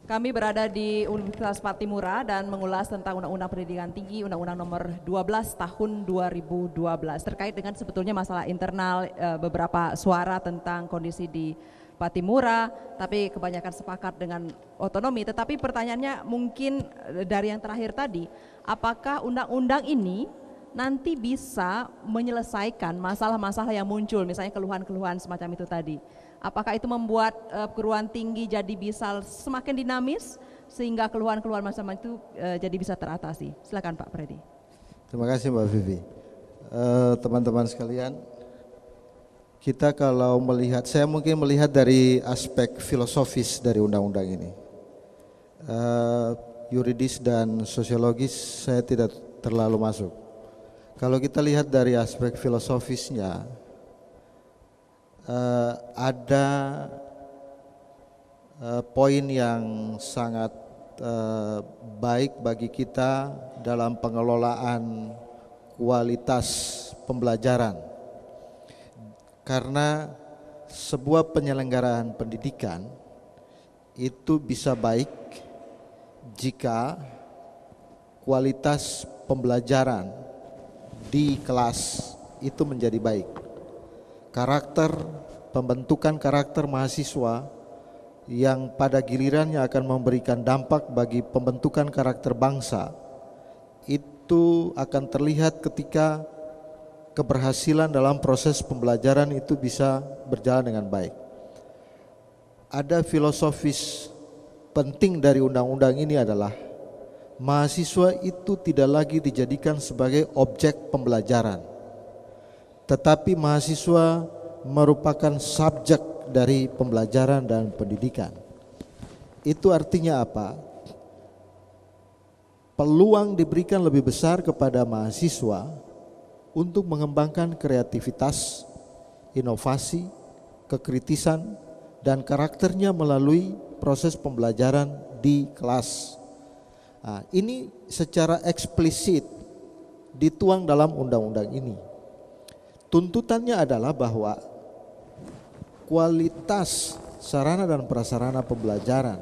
Kami berada di Universitas Patimura dan mengulas tentang Undang-Undang Pendidikan Tinggi, Undang-Undang Nomor 12 Tahun 2012 terkait dengan sebetulnya masalah internal, beberapa suara tentang kondisi di Patimura, tapi kebanyakan sepakat dengan otonomi. Tetapi pertanyaannya mungkin dari yang terakhir tadi, apakah undang-undang ini nanti bisa menyelesaikan masalah-masalah yang muncul, misalnya keluhan-keluhan semacam itu tadi. Apakah itu membuat perguruan tinggi jadi bisa semakin dinamis sehingga keluhan-keluhan macam itu jadi bisa teratasi? Silakan Pak Freddy. Terima kasih Mbak Vivi. Teman-teman sekalian, kita kalau melihat, saya mungkin melihat dari aspek filosofis dari undang-undang ini. Yuridis dan sosiologis saya tidak terlalu masuk. Kalau kita lihat dari aspek filosofisnya, ada poin yang sangat baik bagi kita dalam pengelolaan kualitas pembelajaran, karena sebuah penyelenggaraan pendidikan itu bisa baik jika kualitas pembelajaran di kelas itu menjadi baik. Pembentukan karakter mahasiswa yang pada gilirannya akan memberikan dampak bagi pembentukan karakter bangsa itu akan terlihat ketika keberhasilan dalam proses pembelajaran itu bisa berjalan dengan baik. Ada filosofis penting dari undang-undang ini adalah mahasiswa itu tidak lagi dijadikan sebagai objek pembelajaran, tetapi mahasiswa merupakan subjek dari pembelajaran dan pendidikan. Itu artinya apa? Peluang diberikan lebih besar kepada mahasiswa untuk mengembangkan kreativitas, inovasi, kekritisan, dan karakternya melalui proses pembelajaran di kelas. Nah, ini secara eksplisit dituang dalam undang-undang ini. Tuntutannya adalah bahwa kualitas sarana dan prasarana pembelajaran,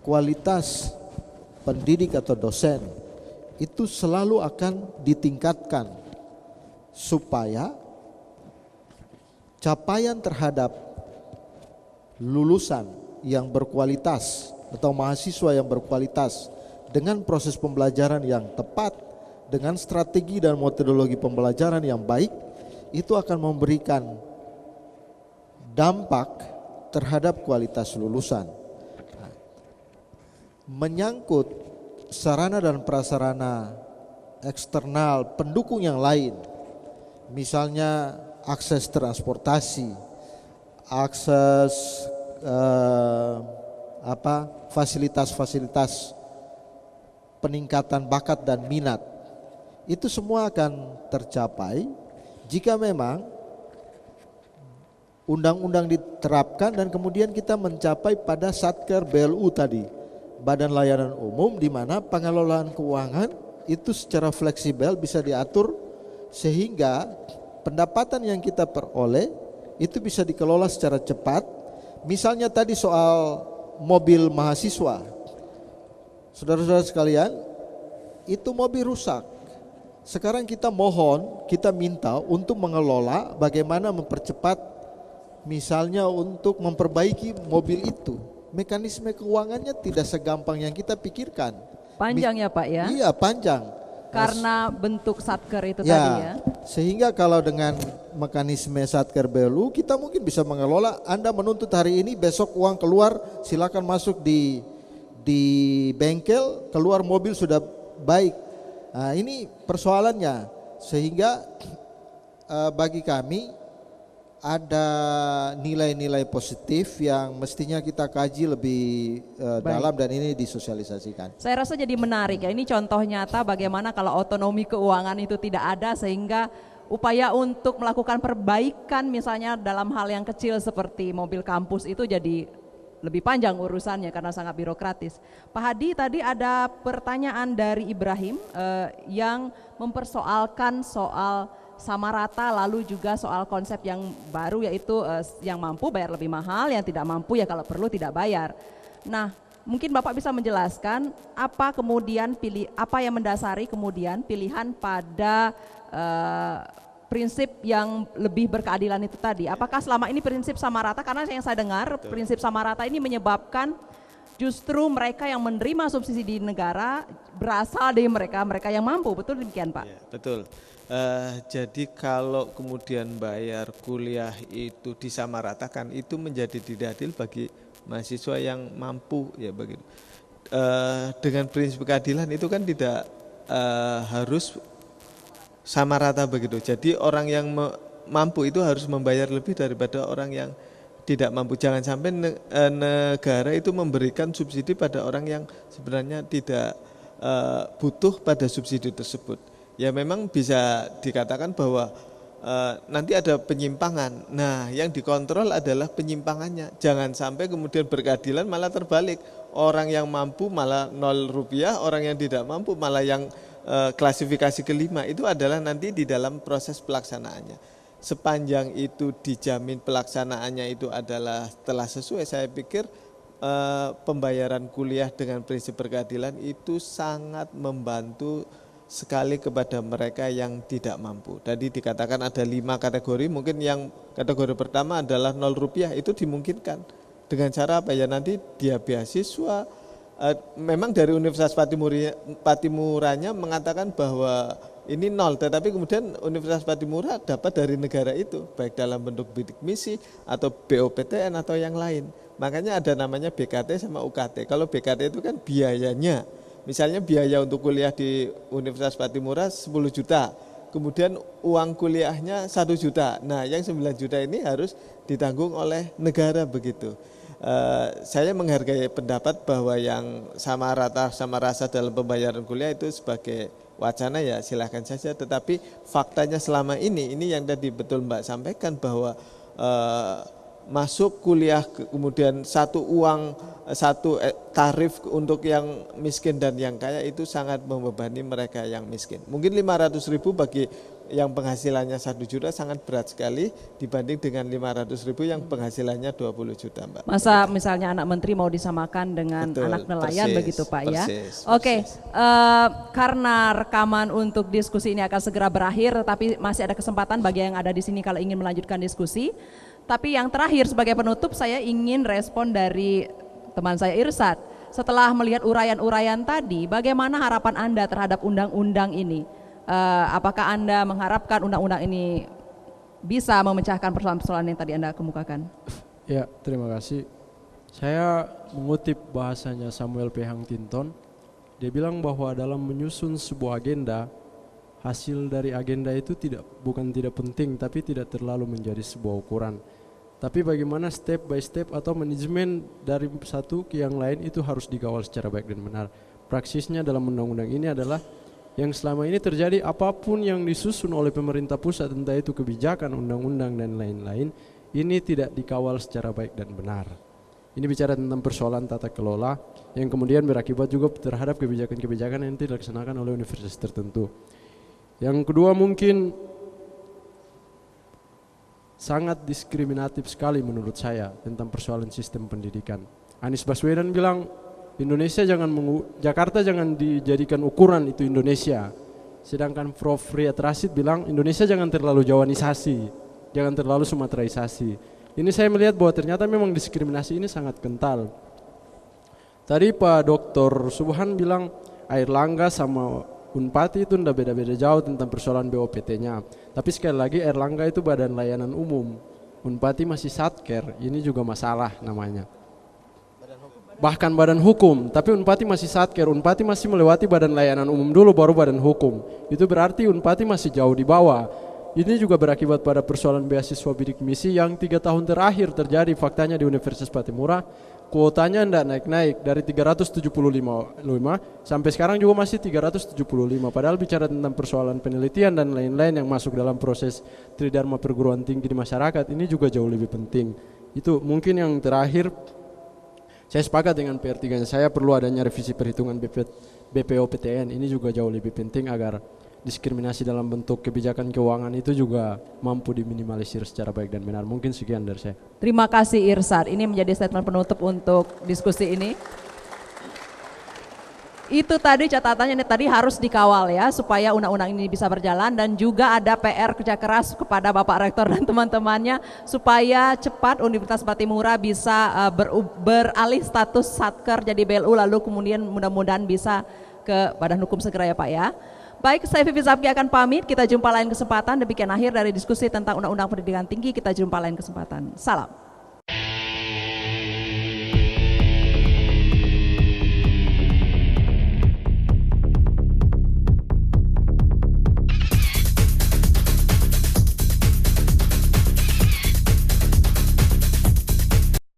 kualitas pendidik atau dosen itu selalu akan ditingkatkan supaya capaian terhadap lulusan yang berkualitas atau mahasiswa yang berkualitas dengan proses pembelajaran yang tepat, dengan strategi dan metodologi pembelajaran yang baik, itu akan memberikan dampak terhadap kualitas lulusan. Menyangkut sarana dan prasarana eksternal pendukung yang lain, misalnya akses transportasi, akses fasilitas-fasilitas peningkatan bakat dan minat, itu semua akan tercapai jika memang undang-undang diterapkan dan kemudian kita mencapai pada Satker BLU tadi, Badan Layanan Umum, di mana pengelolaan keuangan itu secara fleksibel bisa diatur sehingga pendapatan yang kita peroleh itu bisa dikelola secara cepat. Misalnya tadi soal mobil mahasiswa, saudara-saudara sekalian, itu mobil rusak. Sekarang kita mohon, kita minta untuk mengelola bagaimana mempercepat, misalnya untuk memperbaiki mobil itu. Mekanisme keuangannya tidak segampang yang kita pikirkan. Panjang ya Pak ya? Iya, panjang. Karena bentuk satker itu ya, tadi ya. Sehingga kalau dengan mekanisme Satker BLU kita mungkin bisa mengelola. Anda menuntut hari ini, besok uang keluar, silakan masuk di bengkel, keluar mobil sudah baik. Nah, ini persoalannya, sehingga bagi kami ada nilai-nilai positif yang mestinya kita kaji lebih dalam dan ini disosialisasikan. Saya rasa jadi menarik ya, ini contoh nyata bagaimana kalau otonomi keuangan itu tidak ada, sehingga upaya untuk melakukan perbaikan misalnya dalam hal yang kecil seperti mobil kampus itu jadi lebih panjang urusannya karena sangat birokratis. Pak Hadi, tadi ada pertanyaan dari Ibrahim yang mempersoalkan soal sama rata, lalu juga soal konsep yang baru yaitu yang mampu bayar lebih mahal, yang tidak mampu ya kalau perlu tidak bayar. Nah, mungkin Bapak bisa menjelaskan apa yang mendasari kemudian pilihan pada prinsip yang lebih berkeadilan itu tadi. Apakah selama ini prinsip sama rata, karena yang saya dengar prinsip sama rata ini menyebabkan justru mereka yang menerima subsidi di negara berasal dari mereka yang mampu, betul demikian Pak? Ya, betul. Jadi kalau kemudian bayar kuliah itu disamaratakan, itu menjadi tidak adil bagi mahasiswa yang mampu, ya begitu. Dengan prinsip keadilan itu kan tidak harus sama rata begitu. Jadi orang yang mampu itu harus membayar lebih daripada orang yang tidak mampu. Jangan sampai negara itu memberikan subsidi pada orang yang sebenarnya tidak butuh pada subsidi tersebut. Ya memang bisa dikatakan bahwa nanti ada penyimpangan. Nah, yang dikontrol adalah penyimpangannya. Jangan sampai kemudian berkeadilan malah terbalik. Orang yang mampu malah 0 rupiah, orang yang tidak mampu malah yang klasifikasi kelima. Itu adalah nanti di dalam proses pelaksanaannya. Sepanjang itu dijamin pelaksanaannya itu adalah telah sesuai, saya pikir pembayaran kuliah dengan prinsip berkeadilan itu sangat membantu sekali kepada mereka yang tidak mampu. Tadi dikatakan ada 5 kategori, mungkin yang kategori pertama adalah 0 rupiah, itu dimungkinkan. Dengan cara apa ya, nanti dia beasiswa, memang dari Universitas Patimuranya mengatakan bahwa ini 0, tetapi kemudian Universitas Patimura dapat dari negara itu, baik dalam bentuk bidik misi atau BOPTN atau yang lain. Makanya ada namanya BKT sama UKT. Kalau BKT itu kan biayanya, misalnya biaya untuk kuliah di Universitas Patimura 10 juta, kemudian uang kuliahnya 1 juta. Nah, yang 9 juta ini harus ditanggung oleh negara begitu. Saya menghargai pendapat bahwa yang sama rata sama rasa dalam pembayaran kuliah itu sebagai wacana ya silahkan saja, tetapi faktanya selama ini yang tadi betul Mbak sampaikan bahwa masuk kuliah kemudian satu tarif untuk yang miskin dan yang kaya itu sangat membebani mereka yang miskin. Mungkin 500.000 bagi yang penghasilannya 1 juta sangat berat sekali dibanding dengan 500.000 yang penghasilannya 20 juta Mbak. Masa misalnya anak menteri mau disamakan dengan anak nelayan, begitu Pak ya? Oke, karena rekaman untuk diskusi ini akan segera berakhir, tapi masih ada kesempatan bagi yang ada di sini kalau ingin melanjutkan diskusi. Tapi yang terakhir sebagai penutup saya ingin respon dari teman saya Irsad. Setelah melihat uraian-uraian tadi, bagaimana harapan Anda terhadap undang-undang ini? Apakah Anda mengharapkan undang-undang ini bisa memecahkan persoalan-persoalan yang tadi Anda kemukakan? Ya, terima kasih. Saya mengutip bahasanya Samuel P. Huntington. Dia bilang bahwa dalam menyusun sebuah agenda, hasil dari agenda itu bukan tidak penting, tapi tidak terlalu menjadi sebuah ukuran. Tapi bagaimana step by step atau manajemen dari satu ke yang lain itu harus dikawal secara baik dan benar. Praksisnya dalam undang-undang ini adalah yang selama ini terjadi, apapun yang disusun oleh pemerintah pusat, entah itu kebijakan, undang-undang dan lain-lain, ini tidak dikawal secara baik dan benar. Ini bicara tentang persoalan tata kelola yang kemudian berakibat juga terhadap kebijakan-kebijakan yang dilaksanakan oleh universitas tertentu. Yang kedua, mungkin sangat diskriminatif sekali menurut saya tentang persoalan sistem pendidikan. Anies Baswedan bilang Jakarta jangan dijadikan ukuran itu Indonesia. Sedangkan Prof. Riyad Rashid bilang Indonesia jangan terlalu Jawanisasi, jangan terlalu Sumateraisasi. Ini saya melihat bahwa ternyata memang diskriminasi ini sangat kental. Tadi Pak Dr. Subhan bilang Airlangga sama Unpati itu tidak beda-beda jauh tentang persoalan BOPT-nya. Tapi sekali lagi Airlangga itu badan layanan umum, Unpati masih Satker, ini juga masalah namanya. Bahkan badan hukum, tapi Unpati masih Satker, Unpati masih melewati badan layanan umum dulu baru badan hukum. Itu berarti Unpati masih jauh di bawah. Ini juga berakibat pada persoalan beasiswa bidik misi yang 3 tahun terakhir terjadi faktanya di Universitas Patimura. Kuotanya tidak naik-naik dari 375 sampai sekarang juga masih 375. Padahal bicara tentang persoalan penelitian dan lain-lain yang masuk dalam proses tridharma perguruan tinggi di masyarakat, ini juga jauh lebih penting. Itu mungkin yang terakhir. Saya sepakat dengan PR3, saya perlu adanya revisi perhitungan BPOPTN, ini juga jauh lebih penting agar diskriminasi dalam bentuk kebijakan keuangan itu juga mampu diminimalisir secara baik dan benar. Mungkin sekian dari saya. Terima kasih Irsad, ini menjadi statement penutup untuk diskusi ini. Itu tadi catatannya ini tadi harus dikawal ya supaya undang-undang ini bisa berjalan, dan juga ada PR kerja keras kepada Bapak Rektor dan teman-temannya supaya cepat Universitas Patimura bisa beralih status Satker jadi BLU, lalu kemudian mudah-mudahan bisa ke Badan Hukum segera ya Pak ya. Baik, saya Vivi Zapki akan pamit, kita jumpa lain kesempatan. Demikian akhir dari diskusi tentang Undang-Undang Pendidikan Tinggi, kita jumpa lain kesempatan. Salam.